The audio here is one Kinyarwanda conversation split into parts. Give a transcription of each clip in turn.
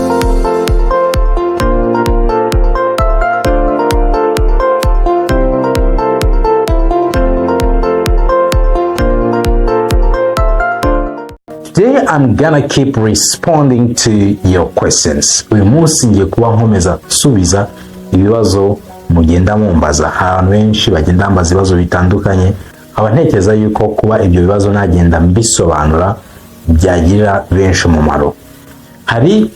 Today I'm gonna keep responding to your questions. Uyu munsi ngiye kuba nkomeza gusubiza ibibazo mugenda mumbaza. Abantu benshi bagenda bambaza ibibazo bitandukanye, aba ntekereza yuko kuba ibyo bibazo nagenda mbisobanura byagirira benshi umumaro. Hari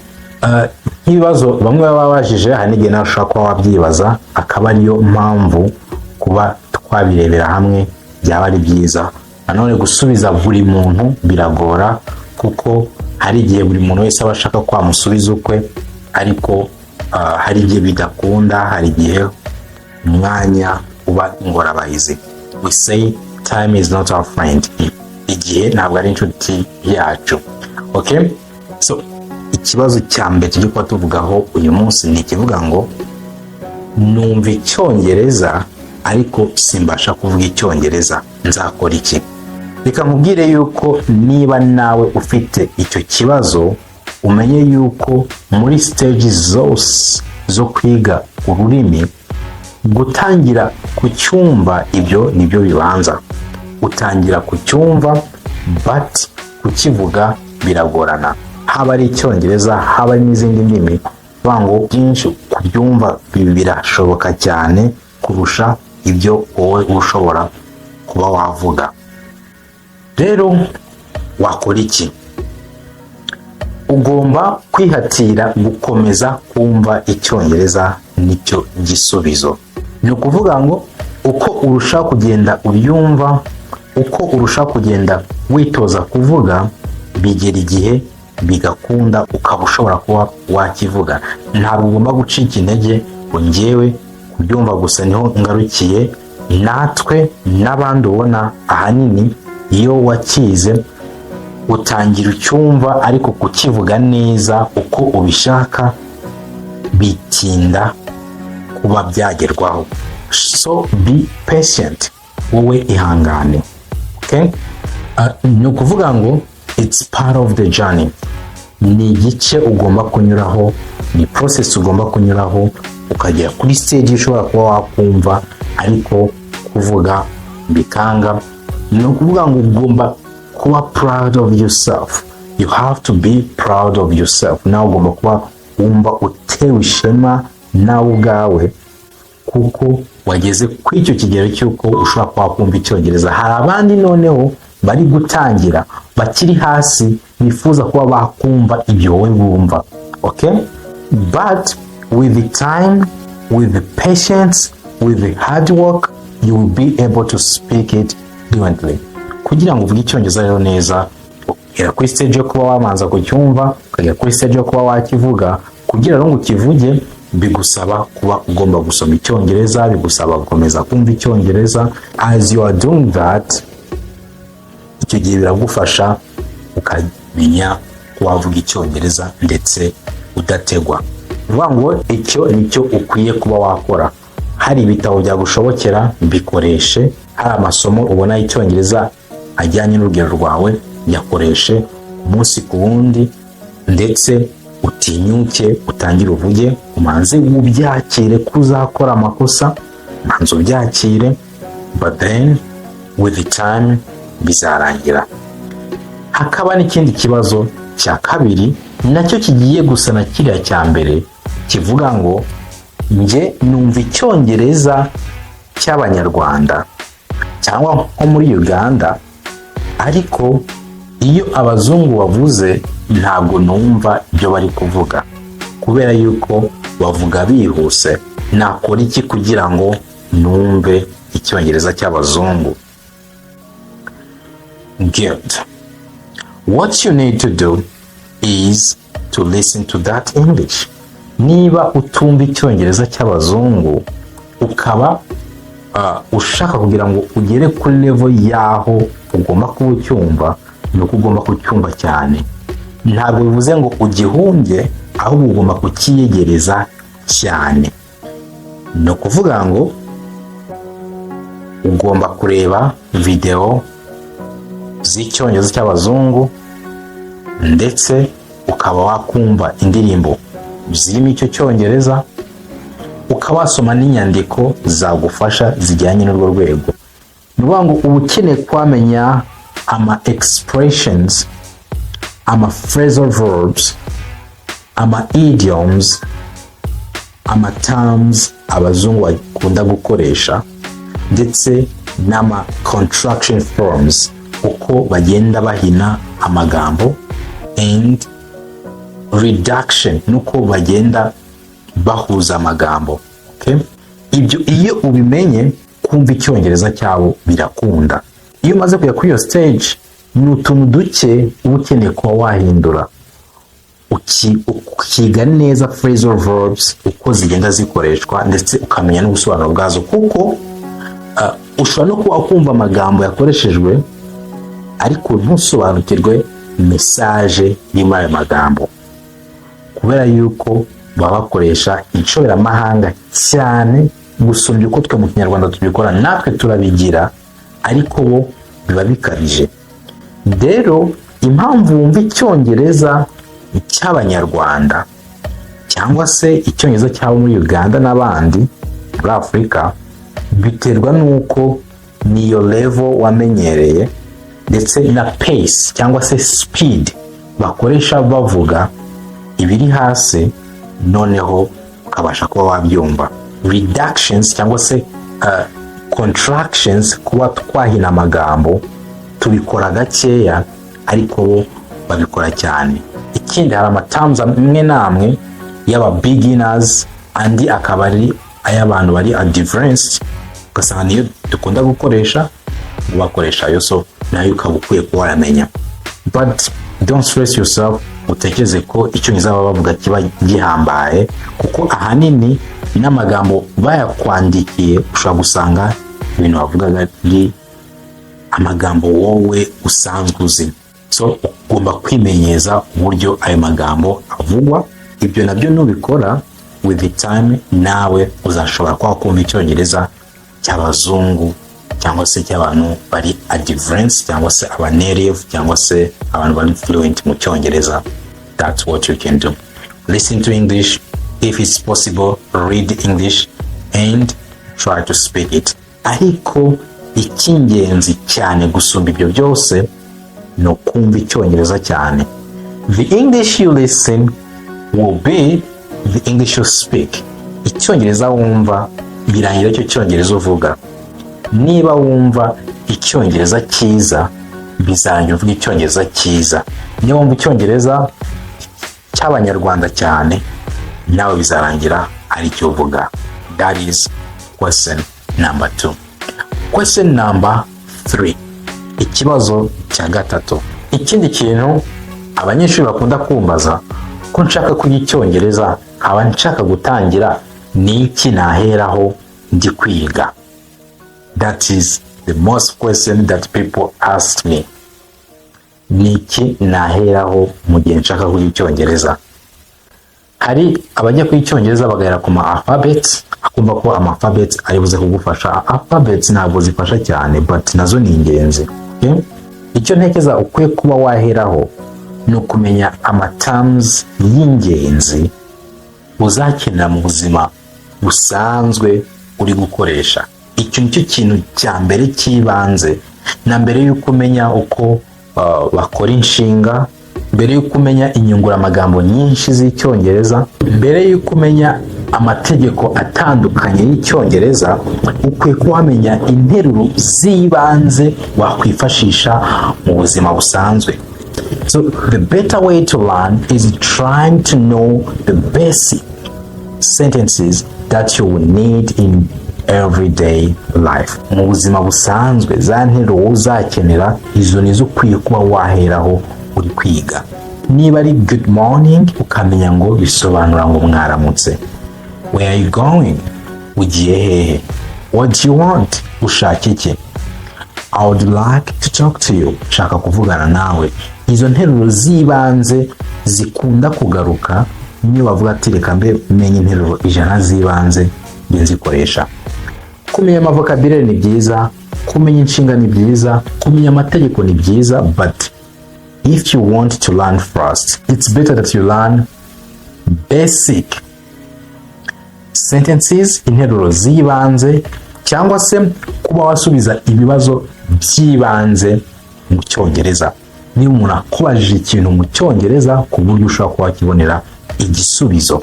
nk'ibibazo bamwe baba babajije, hari n'igihe nawe ushobora kuba wabyibaza, akaba ariyo mpamvu kuba twabirebera hamwe byaba ari byiza. Nanone gusubiza buri muntu biragora, kuko hari igihe buri muntu wese aba ashaka kwamusubiza ukwe, ariko hari igihe bidakunda, hari igihe umwanya uba ingorabahizi. We say time is not our friend. Igihe ntabwo ari inshuti yacu. Okay? So, ikibazo cya mbere tujye kuba tuvugaho uyu munsi ni ikivuga ngo numva Icyongereza ariko simbasha kuvuga Icyongereza, nzakora iki? Reka nkubwire yuko niba nawe ufite icyo kibazo, umenye yuko muri stages zose zo kwiga ururimi, gutangira kucyumva ibyo nibyo bibanza. Utangira kucyumva, but kukivuga biragorana. Haba ari Icyongereza, haba n'izindi ndimi, ngo byinshi kubyumva birashoboka cyane kurusha ibyo wowe ushobora kuba wavuga. Rero wakora iki? Ugomba kwihatira gukomeza kumva Icyongereza, nicyo gisubizo. Ni ukuvuga ngo uko urushaho kugenda ubyumva, uko urushaho kugenda witoza kuvuga, bigera igihe bigakunda ukaba ushobora kuba wakivuga. Ntabwo ugomba gucika intege ngo njyewe kubyumva gusa niho ngarukiye. Natwe n'abandi ubona ahanini iyo wakize utangira ucyumva, ariko kukivuga neza uko ubishaka bitinda kuba byagerwaho. So be patient, wowe ihangane. Okay? Ni ukuvuga ngo it's part of the journey. Ni igice ugomba kunyuraho, ni process ugomba kunyuraho, ukagera kuri stage ushobora kuba wakumva ariko kuvuga bikanga. Ni ukuvuga ngo ugomba kuba proud of yourself. You have to be proud of yourself. Nawe ugomba kuba wumva utewe ishema nawe ubwawe, kuko wageze ku icyo kigero cy'uko ushobora kuba kumva Icyongereza. Hari abandi noneho bari gutangira, bakiri hasi, bifuza kuba bakumva ibyo wowe wumva. Okay? But with the time, with the patience, with the hard work, you will be able to speak it fluently. Kugira ngo uvuge Icyongereza rero neza, ukagera kuri stage yo kuba wamanza kucyumva, ukagera kuri stage yo kuba wakivuga. Kugira ngo ukivuge bigusaba kuba ugomba gusoma Icyongereza, bigusaba gukomeza kumva Icyongereza. As you are doing that, icyo gihe biragufasha ukamenya wavuga Icyongereza ndetse udategwa. Vuga ngo icyo nicyo ukwiye kuba wakora. Hari ibitabo byagushobokera, bikoreshe. Hari amasomo ubona Icyongereza ajyanye n'urugero rwawe, yakoreshe umunsi ku wundi, ndetse utinyuke utangire uvuge. Umanze ubyakire ko uzakora amakosa, manze ubyakire, but then with the time bizarangira. Hakaba n'ikindi kibazo cya kabiri, nacyo kigiye gusa na kiriya cya mbere, kivuga ngo nge numva Icyongereza cy'Abanyarwanda cyangwa nko muri Uganda, ariko iyo abazungu bavuze ntabwo numva ibyo bari kuvuga kubera yuko bavuga bihuse. Nakora iki kugira ngo numve Icyongereza cy'abazungu? Good. What you need to do is to listen to that English. Niba utumva Icyongereza cy'abazungu, ukaba ushaka kugira ngo ugere kuri level yaho ugomba kuba ucyumva, nuko ugomba kucyumva cyane. Ntabwo bivuze ngo ugihumbye, ahubwo ugomba kukiyegereza cyane. No kuvuga ngo ugomba kureba video z'Icyongereza cy'abazungu, ndetse ukaba wakumva indirimbo zirimo icyo cyongereza, ukaba wasoma n'inyandiko zagufasha zijyanye n'urwo rwego. Ni ukuvuga ngo uba ukeneye kwamenya ama expressions, ama phrasal verbs, ama idioms, ama terms abazungu bakunda gukoresha, ndetse n'ama contraction forms, uko bagenda bahina amagambo, and reduction, nuko bagenda bahuza amagambo. Okay? Ibyo iyo ubimenye, kumva icyongereza cyabo birakunda. Iyo umaze kujya kuri iyo stage, ni utuntu duke uba ukeneye kuba wahindura, ukiga neza phrasal verbs uko zigenda zikoreshwa, ndetse ukamenya n'ubusobanuro bwazo, kuko ushobora no kuba kumva amagambo yakoreshejwe ariko ntusobanukirwe message y'ayo ayo magambo, kubera yuko baba bakoresha inshoberamahanga cyane gusumbya uko twe mu Kinyarwanda tubikora. Natwe turabigira ariko bo biba bikabije. Rero impamvu wumva icyongereza cy'Abanyarwanda cyangwa se icyongereza cy'abo muri Uganda n'abandi muri Afurika, biterwa n'uko niyo level wamenyereye, ndetse na pace cyangwa se speed bakoresha bavuga ibiri hasi, noneho ukabasha kuba wabyumva. Reductions cyangwa se contractions, kuba twahina amagambo tubikora gakeya ariko bo babikora cyane. Ikindi, hari amaterms amwe n'amwe y'aba beginners, andi akaba ari ay'abantu bari advanced, ugasanga niyo dukunda gukoresha, bakoresha yo, so nayo ukaba ukwiye kuba waramenya. But don't stress yourself, utekereze ko icyongereza baba bavuga kiba gihambaye, kuko ahanini n'amagambo bayakwandikiye ushobora gusanga ibintu bavugaga ari amagambo wowe usanzwe uzi. So ugomba kwimenyeza uburyo ayo magambo avugwa. Ibyo nabyo nubikora, with the time nawe uzashobora kuba kumva icyongereza cy'abazungu cyangwa se cy'abantu bari advanced, cyangwa se aba native, cyangwa se abantu bari fluent mu cyongereza. That's what you can do. Listen to English, if it's possible, read English and try to speak it. Ariko icy'ingenzi cyane gusumba ibyo byose ni ukumva icyongereza cyane. The English you listen will be the English you speak. Icyongereza wumva birangira icyo cyongereza uvuga. Niba wumva icyongereza cyiza, bizarangira uvuga icyongereza cyiza. Niba wumva icyongereza cy'Abanyarwanda cyane, nawe bizarangira ari cyo uvuga. That is question number 2. Question number 3. Ikibazo cya gatatu. Ikindi kintu abanyeshuri bakunda kumbaza, ko nshaka kujya icyongereza, aba nshaka gutangira, ni iki naheraho ndi kwiga? That is the most question that people ask me. Ni iki naheraho mu gihe nshaka kujya icyongereza? Hari abajya kwiga icyongereza bagahera ku ma alphabets, akumva ko ama alphabets ari buze kugufasha. Alphabets ntabwo zifasha cyane, but nazo ni ingenzi. Okay? Icyo ntekeza ukwiye kuba waheraho ni ukumenya ama terms y'ingenzi uzakenera mu buzima busanzwe uri gukoresha. Icyo nicyo kintu cya mbere cy'ibanze, na mbere y'uko umenya uko bakora inshinga, mbere y'uko umenya inyunguramagambo nyinshi z'icyongereza, mbere y'uko umenya amategeko atandukanye y'icyongereza, ukwiye kuba wamenya interuro z'ibanze wakwifashisha mu buzima busanzwe. So the better way to learn is trying to know the basic sentences that you will need in everyday life. Mu buzima busanzwe, za nteruro uzakenera, izo nizo ukwiye kuba waheraho uri kwiga. Niba ari good morning, ukamenya ngo bisobanura ngo mwaramutse. Where are you going? Ugiye hehe? What do you want? Ushaka iki? I would like to talk to you. Shaka kuvugana nawe. Izo nteruro z'ibanze zikunda kugaruka niyo bavuga ati reka mbe menye interuro 100 z'ibanze nzikoresha. Kumenya vocabulary ni byiza, kumenya inshinga ni byiza, kumenya amategeko ni byiza, but if you want to learn fast, it's better that you learn basic sentences, interuro z'ibanze, cyangwa se kuba wasubiza ibibazo by'ibanze mu cyongereza. Niba umuntu akubajije ikintu mu cyongereza ku buryo ushobora kuba wakibonera igisubizo,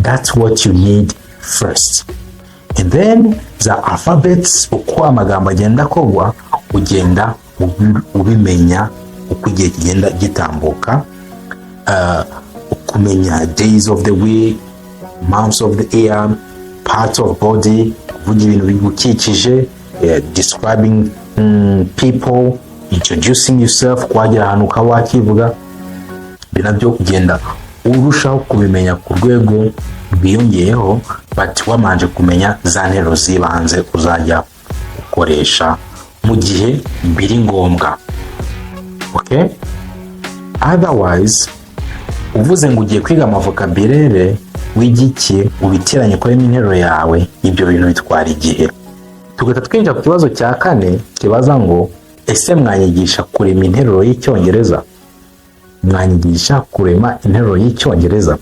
that's what you need first. And then the alphabets, uko amagambo agenda akorwa ugenda ubimenya uko igihe kigenda gitambuka, kumenya days of the week, months of the year, parts of body, kuvuga ibintu bigukikije, describing people, introducing yourself, kwagira ahantu ukaba wakivuga, binabyo ugenda urushaho kubimenya ku rwego rwiyongeyeho, but wamanje kumenya za nteruro z'ibanze uzajya ukoresha mu gihe biri ngombwa. Okay? Otherwise, uvuze ngo ugiye kwiga amavokabulere w'igiki ubiteranye kurema interuro yawe, ibyo bintu bitwara igihe. Tugahita twinjira ku kibazo cya kane kibaza ngo ese mwanyigisha kurema interuro y'icyongereza? Mwanyigisha kurema interuro y'icyongereza?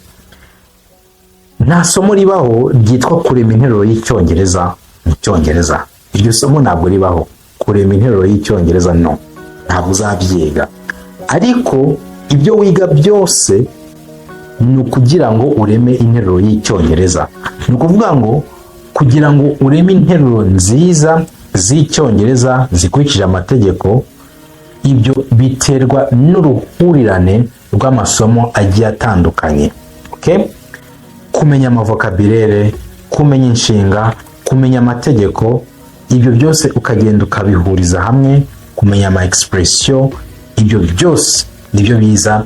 Nta somo ribaho ryitwa kurema interuro y'icyongereza mu cyongereza. Iryo somo ntabwo ribaho. Kurema interuro y'icyongereza no, ntabwo uzabyiga. Ariko ibyo wiga byose ni ukugira ngo ureme interuro y'icyongereza. Ni ukuvuga ngo kugira ngo ureme interuro nziza z'icyongereza zikurikije amategeko, ibyo biterwa n'uruhurirane rw'amasomo agiye atandukanye. Okay? Kumenya amavokabulere, kumenya inshinga, kumenya amategeko, ibyo byose ukagenda ukabihuriza hamwe, kumenya ama expression, ibyo byose nibyo biza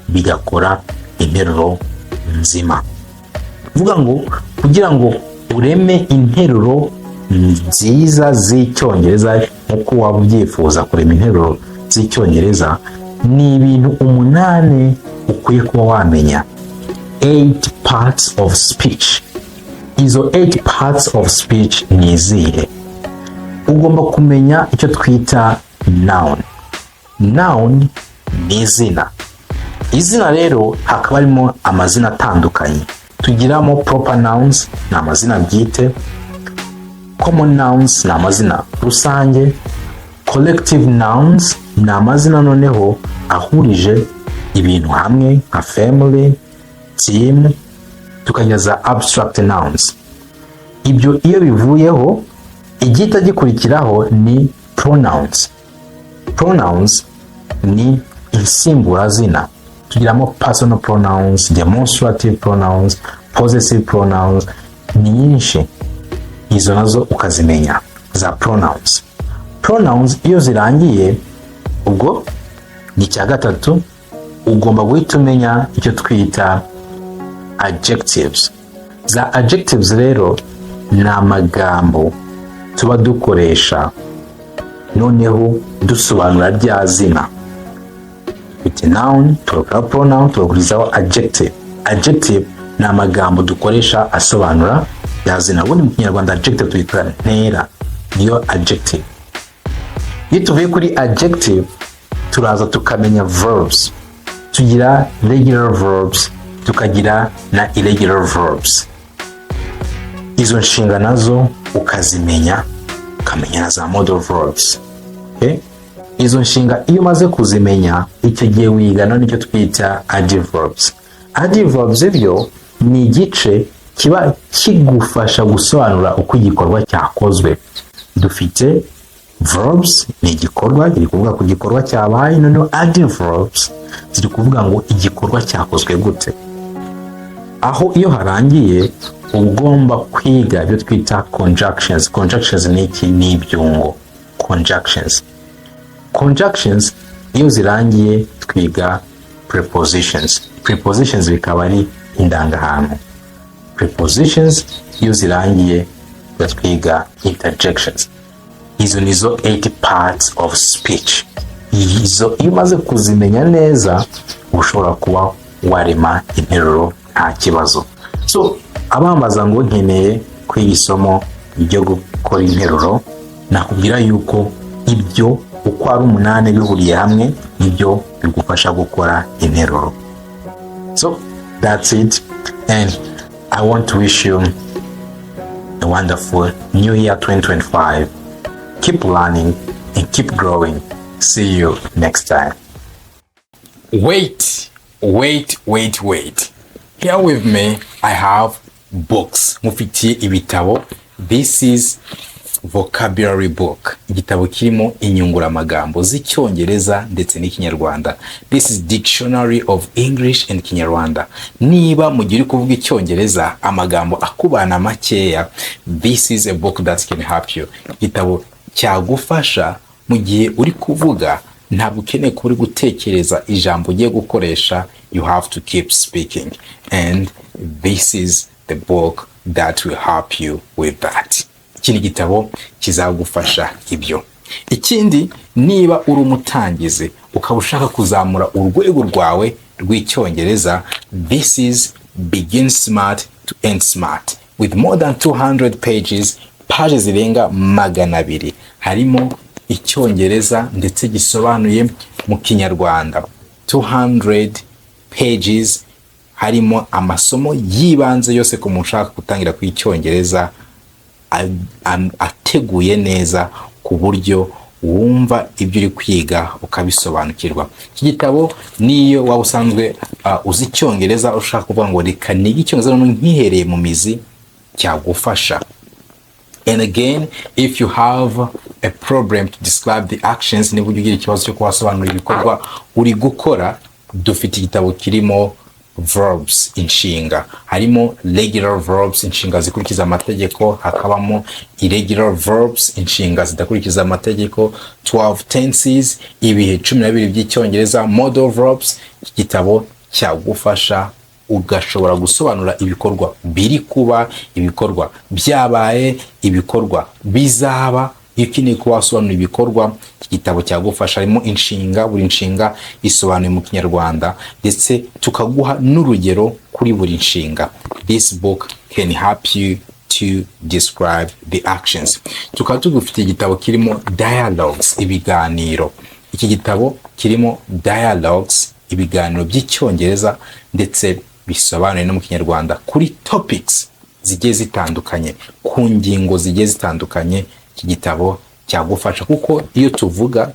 bigakora interuro nzima. Vuga ngo kugira ngo ureme interuro nziza z'icyongereza uko waba ubyifuza kurema interuro z'icyongereza, ni ibintu 8 ukwiye kuba wamenya. 8 parts of speech. Izo 8 parts of speech ni izihe? Ugomba kumenya icyo twita noun. Noun ni izina. Izina rero hakaba harimo amazina atandukanye. Tugiramo proper nouns, ni amazina bwite. Common nouns ni amazina rusange. Collective nouns ni amazina noneho ahurije ibintu hamwe nka family, team. Tukagira za abstract nouns. Ibyo iyo bivuyeho, igita gikurikiraho ni pronouns. Pronouns ni insimburazina. Tugiramo personal pronouns, demonstrative pronouns, possessive pronouns, ni nyinshi. Izo nazo ukazimenya za pronouns. Pronouns iyo zirangiye, ubwo ni cya gatatu, ugomba guhita umenya icyo twita adjectives. Za adjectives rero ni amagambo tuba dukoresha noneho dusobanura rya zina. With noun, turakora pronoun, turakurizaho adjective. Adjective ni amagambo dukoresha asobanura rya zina. Ubundi mu Kinyarwanda adjective tuyita ntera, niyo adjective. Iyo tuvuye kuri adjective, turaza tukamenya verbs. Tugira regular verbs, tukagira na irregular verbs. Izo nshinga nazo ukazimenya, ukamenya na za modal verbs. Okay? Izo nshinga iyo umaze kuzimenya, icyo gihe wiga nicyo twita adverbs. Adverbs byo ni igice kiba kigufasha gusobanura uko igikorwa cyakozwe. Dufite verbs ni igikorwa kiri kuvuga ku gikorwa cyabaye, noneho adverbs ziri kuvuga ngo igikorwa cyakozwe gute. Aho iyo harangiye ugomba kwiga ibyo twita conjunctions. Conjunctions ni iki? Ni ibyungo. Conjunctions. Conjunctions iyo zirangiye twiga prepositions. Prepositions bikaba ari indangahantu. Prepositions iyo zirangiye twiga interjections. Izo nizo 8 parts of speech. Izo iyo umaze kuzimenya neza, ushobora kuba warema interuro nta kibazo. So abambaza ngo nkeneye kwiga isomo ryo gukora interuro, nakubwira yuko ibyo uko ari 8 bihuriye hamwe nibyo bigufasha gukora interuro. So that's it, and I want to wish you a wonderful new year 2025. Keep learning and keep growing. See you next time. Wait. Here with me I have books. Mufitiye ibitabo. This is vocabulary book. Igitabo kirimo inyunguramagambo z'icyongereza ndetse n'ikinyarwanda. This is dictionary of English and Kinyarwanda. Niba mu gihe uri kuvuga icyongereza amagambo akubana makeya, this is a book that can help you. Igitabo cyagufasha mu gihe uri kuvuga ntabwo ukeneye kuba uri gutekereza ijambo ugiye gukoresha. You have to keep speaking, and this is the book that will help you with that. Ikindi gitabo kizagufasha ibyo. Ikindi, niba uri umutangizi ukaba ushaka kuzamura urwego rwawe rw'icyongereza, this is Begin Smart to End Smart with more than 200 pages, pages zirenga 200. Harimo icyongereza ndetse gisobanuye mu kinyarwanda. 200 pages, harimo amasomo yibanze yose ku muntu ushaka gutangira ku icyongereza, ateguye neza ku buryo wumva ibyo uri kwiga ukabisobanukirwa. Iki gitabo niyo waba usanzwe uzi icyongereza ushaka kuvuga ngo reka nige icyongereza nkihereye mu mizi, cyagufasha. And again, if you have a problem to describe the actions, niba ugira ikibazo cyo kubasobanurira ibikorwa uri gukora, dufite igitabo kirimo verbs, inshinga. Harimo regular verbs, inshinga zikurikiza amategeko, hakabamo irregular verbs, inshinga zidakurikiza amategeko, 12 tenses, ibihe 12 by'icyongereza, modal verbs. Iki gitabo cyagufasha ugashobora gusobanura ibikorwa biri kuba, ibikorwa byabaye, ibikorwa bizaba. Iyo ukeneye kuba wasobanura ibikorwa, iki gitabo cyagufasha. Harimo inshinga, buri nshinga isobanuye mu kinyarwanda ndetse tukaguha n'urugero kuri buri nshinga. This book can help you to describe the actions. Tukaba tugufite igitabo kirimo dialogues, ibiganiro. Iki gitabo kirimo dialogues, ibiganiro by'icyongereza ndetse bisobanuye no mu kinyarwanda kuri topics zigiye zitandukanye, ku ngingo zigiye zitandukanye. Iki gitabo cyagufasha kuko iyo tuvuga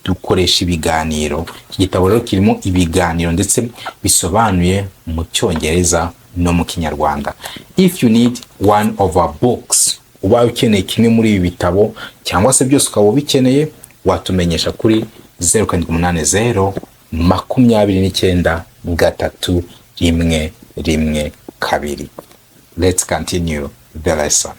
dukoresha ibiganiro. Iki gitabo rero kirimo ibiganiro ndetse bisobanuye mu cyongereza no mu kinyarwanda. If you need one of our books, ubaye ukeneye kimwe muri ibi bitabo cyangwa se byose ukaba ubikeneye, watumenyesha kuri 0780 29 3 1 1 2. Let's continue the lesson.